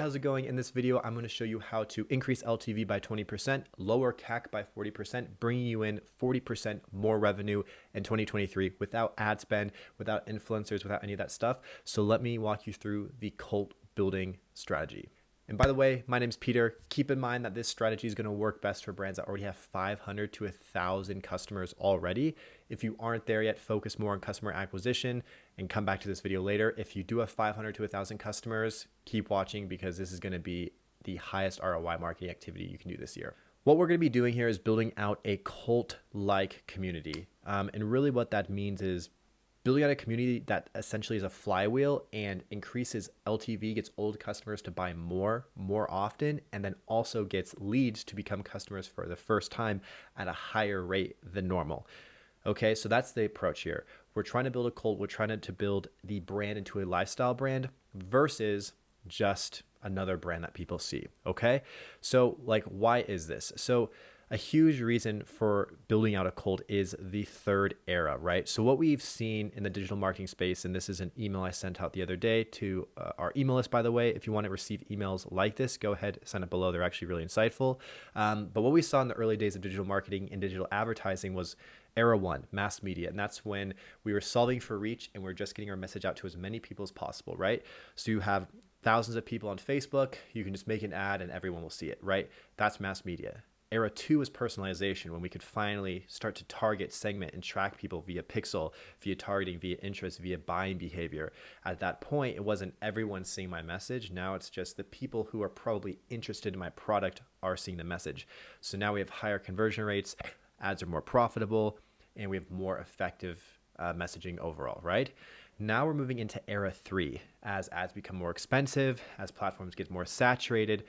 how's it going? In this video, I'm going to show you how to increase LTV by 20%, lower CAC by 40%, bringing you in 40% more revenue in 2023 without ad spend, without influencers, without any of that stuff. So let me walk you through the cult building strategy. And by the way, my name's Peter. Keep in mind that this strategy is going to work best for brands that already have 500 to 1,000 customers already. If you aren't there yet, focus more on customer acquisition and come back to this video later. If you do have 500 to 1,000 customers, keep watching because this is going to be the highest ROI marketing activity you can do this year. What we're going to be doing here is building out a cult-like community. And really what that means is building out a community that essentially is a flywheel and increases LTV, gets old customers to buy more often, and then also gets leads to become customers for the first time at a higher rate than normal. Okay, so that's the approach here. We're trying to build a cult. We're trying to build the brand into a lifestyle brand versus just another brand that people see. Okay, so why is this? So a huge reason for building out a cult is the third era, right? So what we've seen in the digital marketing space, and this is an email I sent out the other day to our email list, by the way. If you want to receive emails like this, go ahead, sign up below. They're actually really insightful. But what we saw in the early days of digital marketing and digital advertising was era one, mass media. And that's when we were solving for reach and we're just getting our message out to as many people as possible, right? So you have thousands of people on Facebook. You can just make an ad and everyone will see it, right? That's mass media. Era two is personalization, when we could finally start to target, segment, and track people via pixel, via targeting, via interest, via buying behavior. At that point, it wasn't everyone seeing my message. Now it's just the people who are probably interested in my product are seeing the message. So now we have higher conversion rates, ads are more profitable, and we have more effective messaging overall, right? Now we're moving into era three as ads become more expensive, as platforms get more saturated.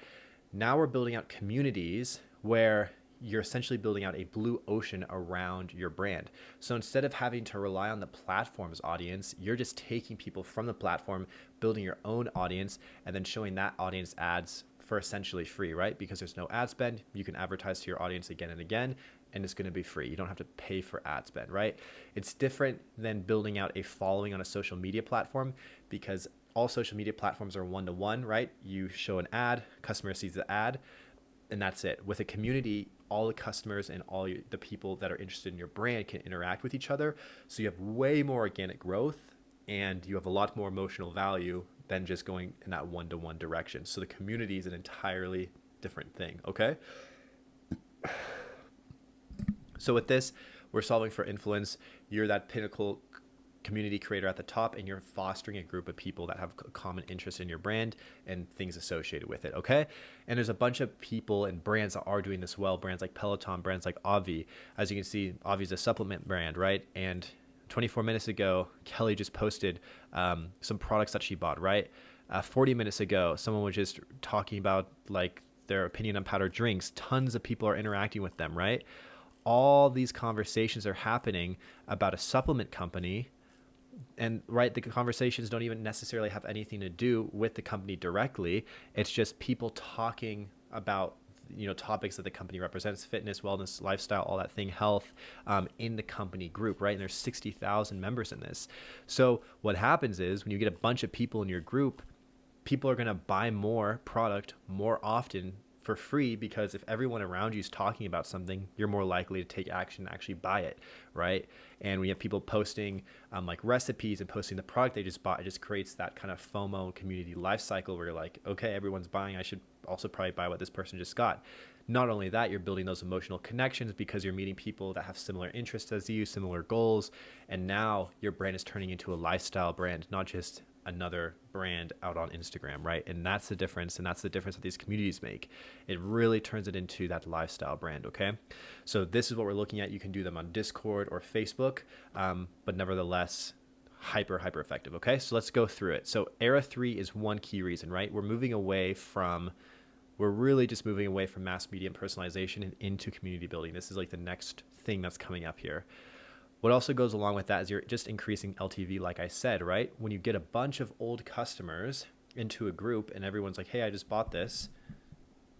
Now we're building out communities where you're essentially building out a blue ocean around your brand. So instead of having to rely on the platform's audience, you're just taking people from the platform, building your own audience, and then showing that audience ads for essentially free, right? Because there's no ad spend. You can advertise to your audience again and again, and it's going to be free. You don't have to pay for ad spend, right? It's different than building out a following on a social media platform, because all social media platforms are one-to-one, right? You show an ad, customer sees the ad, and that's it. With a community, all the customers and all the people that are interested in your brand can interact with each other. So you have way more organic growth and you have a lot more emotional value than just going in that one-to-one direction. So the community is an entirely different thing, okay? So with this, we're solving for influence. You're that pinnacle community creator at the top, and you're fostering a group of people that have a common interest in your brand and things associated with it, okay? And there's a bunch of people and brands that are doing this well, brands like Peloton, brands like Avi. As you can see, Avi's a supplement brand, right? And 24 minutes ago, Kelly just posted some products that she bought, right? 40 minutes ago, someone was just talking about their opinion on powdered drinks. Tons of people are interacting with them, right? All these conversations are happening about a supplement company. And right, the conversations don't even necessarily have anything to do with the company directly. It's just people talking about, topics that the company represents: fitness, wellness, lifestyle, all that thing, health, in the company group, right? And there's 60,000 members in this. So what happens is when you get a bunch of people in your group, people are going to buy more product more often for free, because if everyone around you is talking about something, you're more likely to take action and actually buy it, right? And we have people posting recipes and posting the product they just bought. It just creates that kind of FOMO community life cycle where you're like, okay, everyone's buying, I should also probably buy what this person just got. Not only that, you're building those emotional connections because you're meeting people that have similar interests as you, similar goals, and now your brand is turning into a lifestyle brand, not just another brand out on Instagram, right? And that's the difference, and that's the difference that these communities make. It really turns it into that lifestyle brand, okay? So this is what we're looking at. You can do them on Discord or Facebook, but nevertheless, hyper effective, okay? So let's go through it. So era three is one key reason, right? We're really just moving away from mass media and personalization and into community building. This is like the next thing that's coming up here. What also goes along with that is you're just increasing LTV, like I said, right? When you get a bunch of old customers into a group and everyone's like, hey, I just bought this.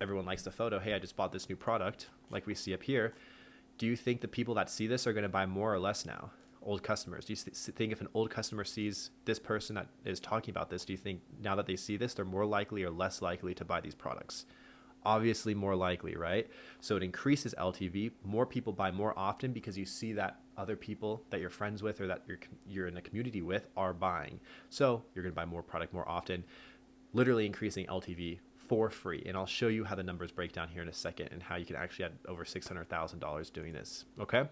Everyone likes the photo. Hey, I just bought this new product, like we see up here. Do you think the people that see this are going to buy more or less now? old customers? Do you think if an old customer sees this person that is talking about this, do you think now that they see this, they're more likely or less likely to buy these products? Obviously more likely, right? So it increases LTV. More people buy more often because you see that other people that you're friends with or that you're in a community with are buying. So you're going to buy more product more often, literally increasing LTV for free. And I'll show you how the numbers break down here in a second and how you can actually add over $600,000 doing this. Okay.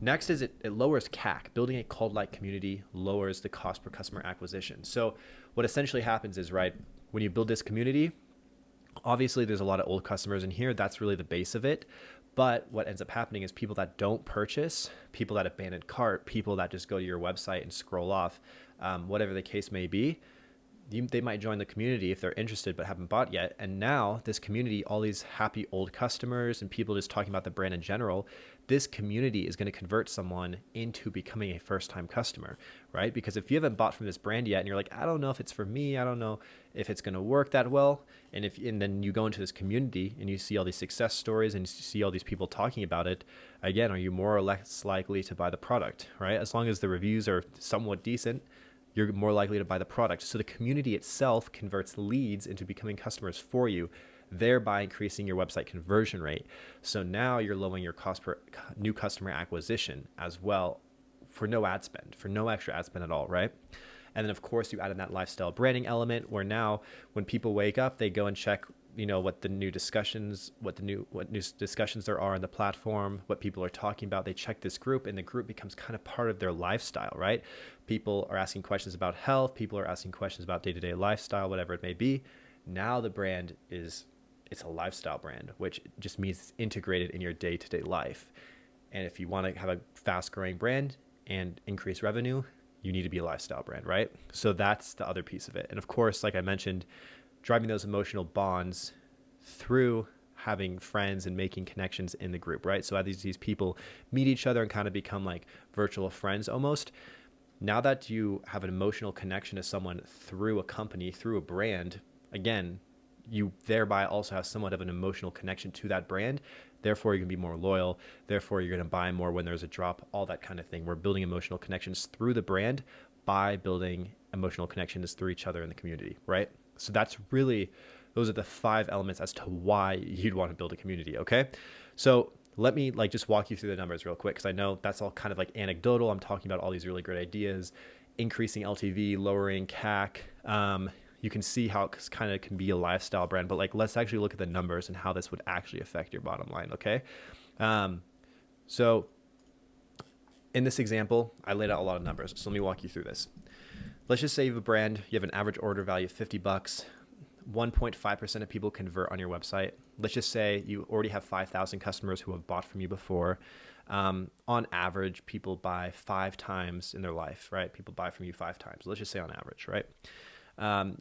Next is it lowers CAC. Building a cult-like community lowers the cost per customer acquisition. So what essentially happens is, right, when you build this community, obviously there's a lot of old customers in here. That's really the base of it. But what ends up happening is people that don't purchase, people that abandon cart, people that just go to your website and scroll off, whatever the case may be, they might join the community if they're interested but haven't bought yet. And now this community, all these happy old customers and people just talking about the brand in general, this community is going to convert someone into becoming a first-time customer, right? Because if you haven't bought from this brand yet and you're like, I don't know if it's for me, I don't know if it's going to work that well, and then you go into this community and you see all these success stories and you see all these people talking about it, again, are you more or less likely to buy the product, right? As long as the reviews are somewhat decent, you're more likely to buy the product. So the community itself converts leads into becoming customers for you, thereby increasing your website conversion rate. So now you're lowering your cost per new customer acquisition as well for no ad spend, for no extra ad spend at all, right? And then of course you add in that lifestyle branding element where now when people wake up, they go and check, what new discussions there are on the platform, what people are talking about. They check this group and the group becomes kind of part of their lifestyle, right? People are asking questions about health. People are asking questions about day-to-day lifestyle, whatever it may be. Now the brand it's a lifestyle brand, which just means it's integrated in your day-to-day life. And if you want to have a fast-growing brand and increase revenue, you need to be a lifestyle brand, right? So that's the other piece of it. And of course, like I mentioned, driving those emotional bonds through having friends and making connections in the group, right? So as these people meet each other and kind of become like virtual friends almost, now that you have an emotional connection to someone through a company, through a brand, again, you thereby also have somewhat of an emotional connection to that brand. Therefore, you're going to be more loyal. Therefore, you're going to buy more when there's a drop, all that kind of thing. We're building emotional connections through the brand by building emotional connections through each other in the community, right? So those are the 5 elements as to why you'd want to build a community, okay? So let me just walk you through the numbers real quick, because I know that's all kind of like anecdotal. I'm talking about all these really great ideas, increasing LTV, lowering CAC. You can see how it kind of can be a lifestyle brand, but let's actually look at the numbers and how this would actually affect your bottom line, okay? So in this example, I laid out a lot of numbers. So let me walk you through this. Let's just say you have a brand, you have an average order value of $50, 1.5% of people convert on your website. Let's just say you already have 5,000 customers who have bought from you before. On average, people buy 5 times in their life, right? People buy from you 5 times. Let's just say on average, right?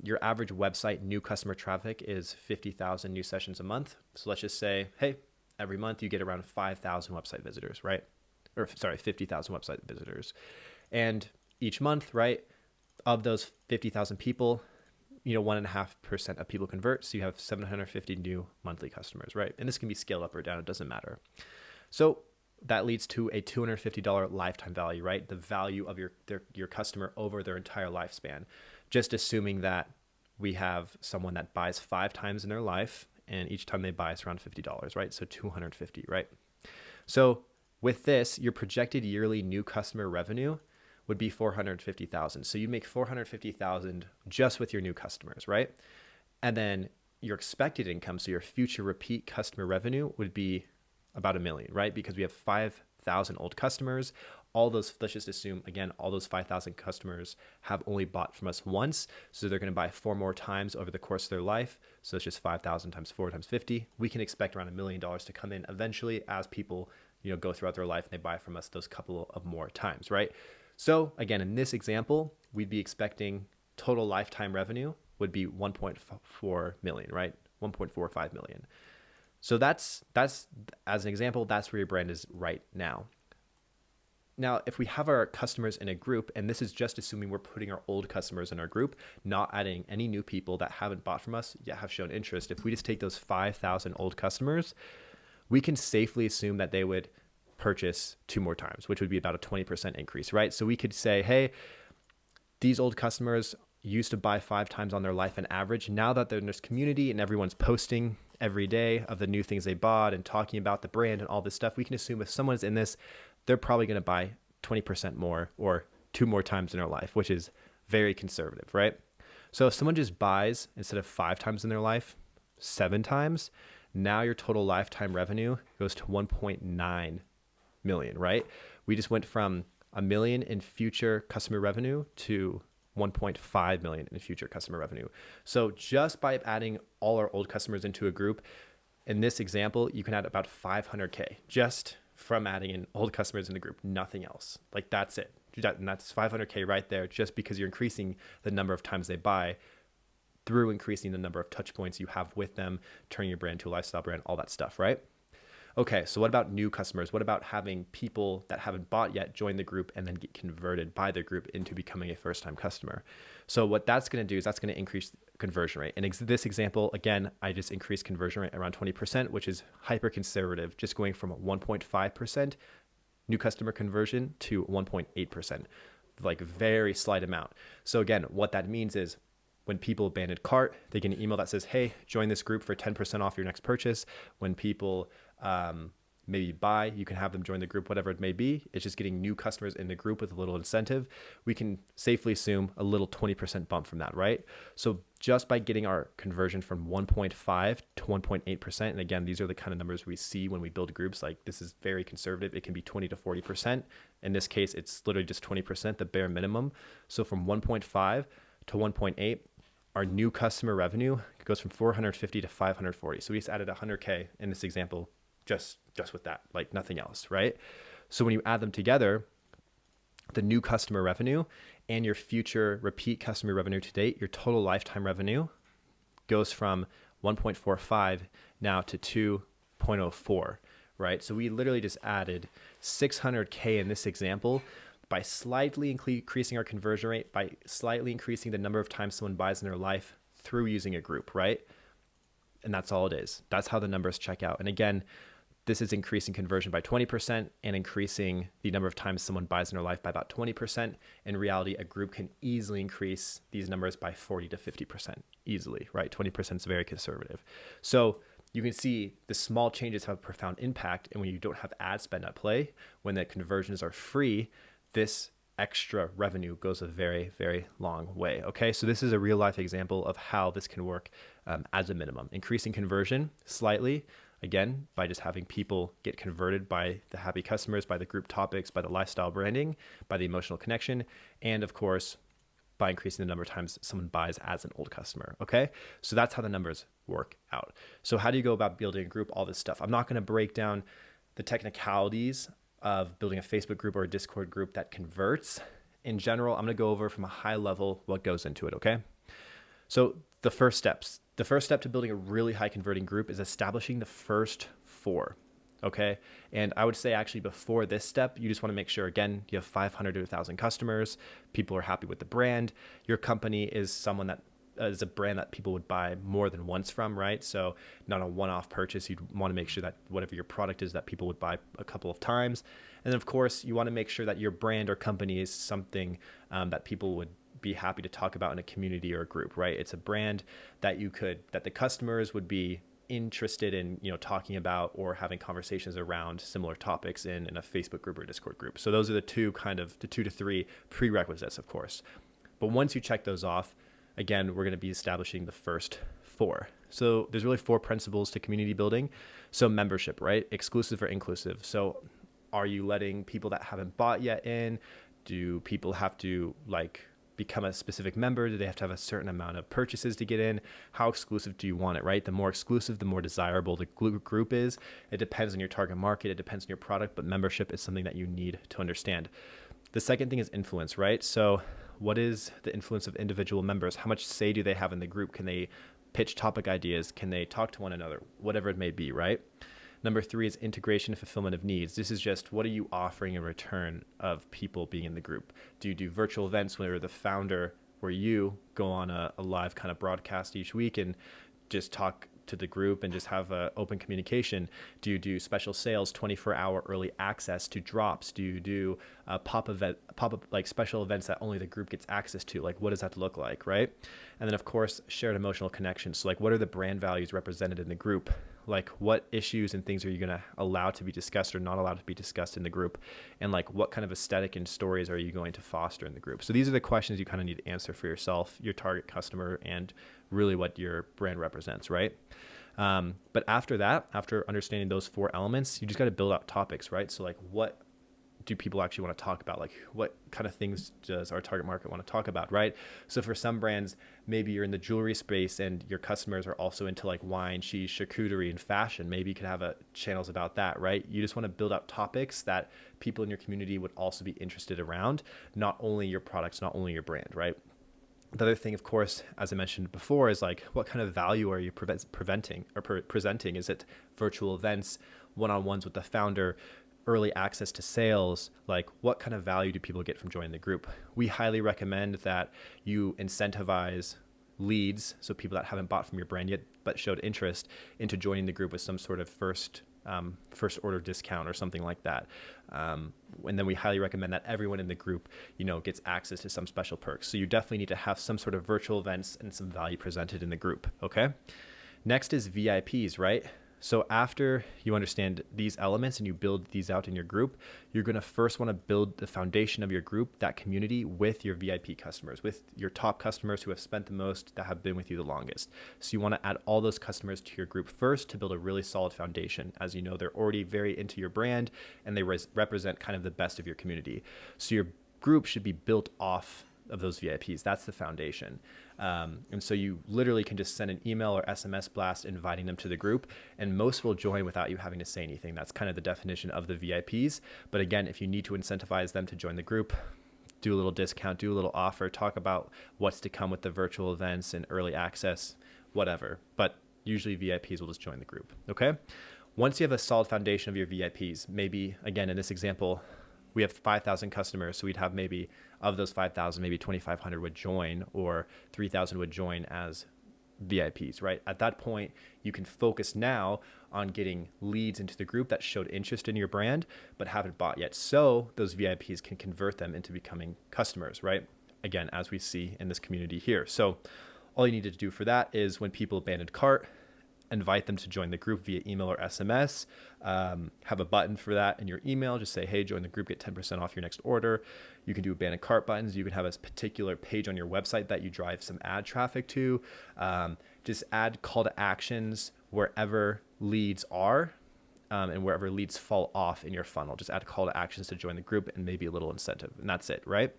Your average website new customer traffic is 50,000 new sessions a month. So let's just say, hey, every month you get around 5,000 website visitors, right? 50,000 website visitors. And each month, right, of those 50,000 people, 1.5% of people convert. So you have 750 new monthly customers, right? And this can be scaled up or down. It doesn't matter. So that leads to a $250 lifetime value, right? The value of your customer over their entire lifespan. Just assuming that we have someone that buys 5 times in their life, and each time they buy is around $50, right? So 250, right? So with this, your projected yearly new customer revenue would be 450,000. So you make 450,000 just with your new customers, right? And then your expected income, so your future repeat customer revenue would be about $1 million, right? Because we have 5,000 old customers. All those, let's just assume again, all those 5,000 customers have only bought from us once. So they're going to buy 4 more times over the course of their life. So it's just 5,000 times 4 times 50. We can expect around $1 million to come in eventually as people, go throughout their life and they buy from us those couple of more times, right? So again, in this example, we'd be expecting total lifetime revenue would be 1.4 million, right? 1.45 million. So that's as an example, that's where your brand is right now. Now, if we have our customers in a group, and this is just assuming we're putting our old customers in our group, not adding any new people that haven't bought from us yet have shown interest. If we just take those 5,000 old customers, we can safely assume that they would purchase 2 more times, which would be about a 20% increase, right? So we could say, hey, these old customers used to buy 5 times on their life on average. Now that they're in this community and everyone's posting every day of the new things they bought and talking about the brand and all this stuff, we can assume if someone's in this, they're probably going to buy 20% more or 2 more times in their life, which is very conservative, right? So if someone just buys instead of 5 times in their life, 7 times, now your total lifetime revenue goes to 1.9 million, right? We just went from $1 million in future customer revenue to 1.5 million in future customer revenue. So just by adding all our old customers into a group, in this example, you can add about 500K just from adding in old customers in the group, nothing else. Like that's it. And that's 500K right there, just because you're increasing the number of times they buy through increasing the number of touch points you have with them, turning your brand to a lifestyle brand, all that stuff, right? Okay, so what about new customers? What about having people that haven't bought yet join the group and then get converted by the group into becoming a first-time customer? So what that's going to do is that's going to increase conversion rate. In this example, again, I just increased conversion rate around 20%, which is hyper conservative, just going from 1.5% new customer conversion to 1.8%, like very slight amount. So again, what that means is when people abandon cart, they get an email that says, hey, join this group for 10% off your next purchase. When people maybe buy, you can have them join the group, whatever it may be. It's just getting new customers in the group with a little incentive. We can safely assume a little 20% bump from that, right? So just by getting our conversion from 1.5 to 1.8%, and again, these are the kind of numbers we see when we build groups. Like this is very conservative. It can be 20 to 40%. In this case, it's literally just 20%, the bare minimum. So from 1.5 to 1.8, our new customer revenue goes from 450 to 540. So we just added 100K in this example, just with that, like nothing else, right? So when you add them together, the new customer revenue and your future repeat customer revenue to date, your total lifetime revenue goes from 1.45 now to 2.04, right? So we literally just added 600K in this example by slightly increasing our conversion rate, by slightly increasing the number of times someone buys in their life through using a group, right? And that's all it is. That's how the numbers check out. And again, this is increasing conversion by 20% and increasing the number of times someone buys in their life by about 20%. In reality, a group can easily increase these numbers by 40 to 50% easily, right? 20% is very conservative. So you can see the small changes have a profound impact. And when you don't have ad spend at play, when the conversions are free, this extra revenue goes a very, very long way. Okay, so this is a real life example of how this can work as a minimum. Increasing conversion slightly, again, by just having people get converted by the happy customers, by the group topics, by the lifestyle branding, by the emotional connection, and of course, by increasing the number of times someone buys as an old customer. Okay, so that's how the numbers work out. So how do you go about building a group, all this stuff? I'm not going to break down the technicalities of building a Facebook group or a Discord group that converts. In general, I'm going to go over from a high level what goes into it, okay? So the first step to building a really high converting group is establishing the first 4, okay? And I would say actually before this step, you just want to make sure, again, you have 500 to 1,000 customers, people are happy with the brand, your company is someone that is a brand that people would buy more than once from, right? So not a one-off purchase. You'd want to make sure that whatever your product is that people would buy a couple of times. And then of course, you want to make sure that your brand or company is something that people would be happy to talk about in a community or a group, right? It's a brand that that the customers would be interested in, talking about or having conversations around similar topics in a Facebook group or a Discord group. So those are the 2 to 3 prerequisites, of course. But once you check those off, again, we're going to be establishing the first 4. So there's really 4 principles to community building. So membership, right? Exclusive or inclusive. So are you letting people that haven't bought yet in? Do people have to become a specific member? Do they have to have a certain amount of purchases to get in? How exclusive do you want it, right? The more exclusive, the more desirable the group is. It depends on your target market. It depends on your product, but membership is something that you need to understand. The second thing is influence, right? So what is the influence of individual members? How much say do they have in the group? Can they pitch topic ideas? Can they talk to one another? Whatever it may be, right? Number 3 is integration and fulfillment of needs. This is just what are you offering in return of people being in the group? Do you do virtual events where the founder or you go on a live kind of broadcast each week and just talk to the group and just have open communication? Do you do special sales, 24-hour early access to drops? Do you do pop-up like special events that only the group gets access to? Like, what does that look like, right? And then of course, shared emotional connections. So like, what are the brand values represented in the group? Like, what issues and things are you going to allow to be discussed or not allowed to be discussed in the group? And like, what kind of aesthetic and stories are you going to foster in the group? So these are the questions you kind of need to answer for yourself, your target customer, and really what your brand represents, right? But after that, after understanding those 4 elements, you just got to build out topics, right? So like, what do people actually want to talk about? Like, what kind of things does our target market want to talk about, right? So for some brands, maybe you're in the jewelry space and your customers are also into like wine, cheese, charcuterie, and fashion. Maybe you could have channels about that, right? You just want to build out topics that people in your community would also be interested around, not only your products, not only your brand, right? The other thing, of course, as I mentioned before, is like, what kind of value are you presenting? Is it virtual events, one-on-ones with the founder, early access to sales? Like, what kind of value do people get from joining the group? We highly recommend that you incentivize leads, so people that haven't bought from your brand yet but showed interest, into joining the group with some sort of first order discount or something like that. And then we highly recommend that everyone in the group, gets access to some special perks. So you definitely need to have some sort of virtual events and some value presented in the group. Okay. Next is VIPs, right? So after you understand these elements and you build these out in your group, you're going to first want to build the foundation of your group, that community, with your VIP customers, with your top customers who have spent the most, that have been with you the longest. So you want to add all those customers to your group first to build a really solid foundation. As you know, they're already very into your brand and they represent kind of the best of your community. So your group should be built off of those VIPs. That's the foundation. And so you literally can just send an email or SMS blast inviting them to the group, and most will join without you having to say anything. That's kind of the definition of the VIPs. But again, if you need to incentivize them to join the group, do a little discount, do a little offer, talk about what's to come with the virtual events and early access, whatever. But usually VIPs will just join the group. Okay. Once you have a solid foundation of your VIPs, maybe again, in this example, we have 5,000 customers. So we'd have maybe of those 5,000, maybe 2,500 would join, or 3,000 would join as VIPs, right? At that point, you can focus now on getting leads into the group that showed interest in your brand, but haven't bought yet. So those VIPs can convert them into becoming customers, right? Again, as we see in this community here. So all you need to do for that is when people abandon cart, invite them to join the group via email or SMS. Have a button for that in your email. Just say, hey, join the group, get 10% off your next order. You can do abandoned cart buttons. You can have a particular page on your website that you drive some ad traffic to. Just add call to actions wherever leads are, and wherever leads fall off in your funnel. Just add call to actions to join the group and maybe a little incentive. And that's it, right?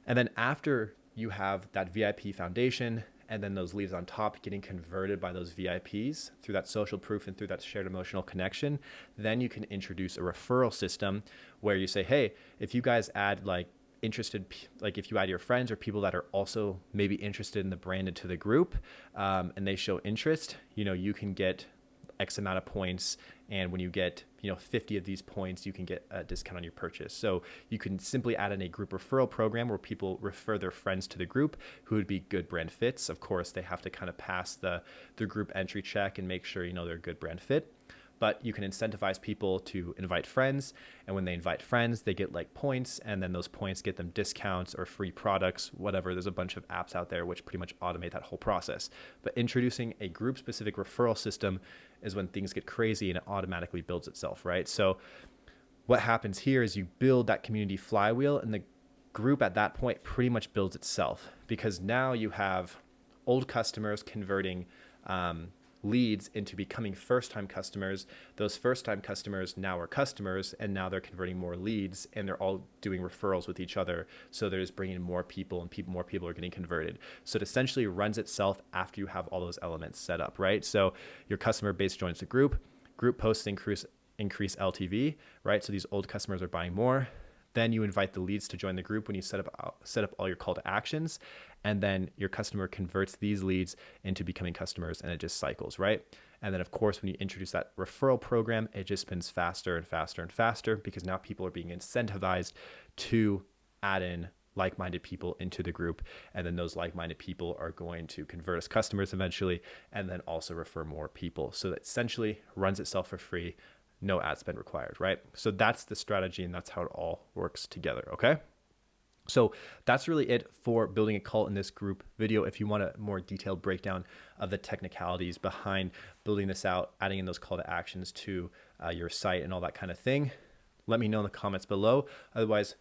And then after you have that VIP foundation, and then those leads on top getting converted by those VIPs through that social proof and through that shared emotional connection, then you can introduce a referral system where you say, hey, if you guys add if you add your friends or people that are also maybe interested in the brand into the group, and they show interest, you can get X amount of points. And when you get, 50 of these points, you can get a discount on your purchase. So you can simply add in a group referral program where people refer their friends to the group who would be good brand fits. Of course, they have to kind of pass the group entry check and make sure, they're a good brand fit. But you can incentivize people to invite friends. And when they invite friends, they get like points. And then those points get them discounts or free products, whatever. There's a bunch of apps out there which pretty much automate that whole process. But introducing a group specific referral system is when things get crazy and it automatically builds itself, right? So what happens here is you build that community flywheel, and the group at that point pretty much builds itself, because now you have old customers converting leads into becoming first-time customers. Those first-time customers now are customers, and now they're converting more leads, and they're all doing referrals with each other. So they're just bringing in more people, and more people are getting converted. So it essentially runs itself after you have all those elements set up, right? So your customer base joins the group posts increase LTV, right? So these old customers are buying more. Then you invite the leads to join the group when you set up all your call to actions, and then your customer converts these leads into becoming customers, and it just cycles, right? And then of course, when you introduce that referral program, it just spins faster and faster and faster, because now people are being incentivized to add in like-minded people into the group. And then those like-minded people are going to convert as customers eventually, and then also refer more people. So that essentially runs itself for free, no ad spend required, right? So that's the strategy, and that's how it all works together, okay? So that's really it for building a cult in this group video. If you want a more detailed breakdown of the technicalities behind building this out, adding in those call to actions to your site and all that kind of thing, let me know in the comments below. Otherwise,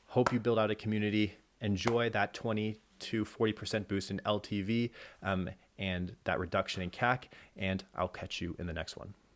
hope you build out a community, enjoy that 20 to 40% boost in LTV and that reduction in CAC, and I'll catch you in the next one.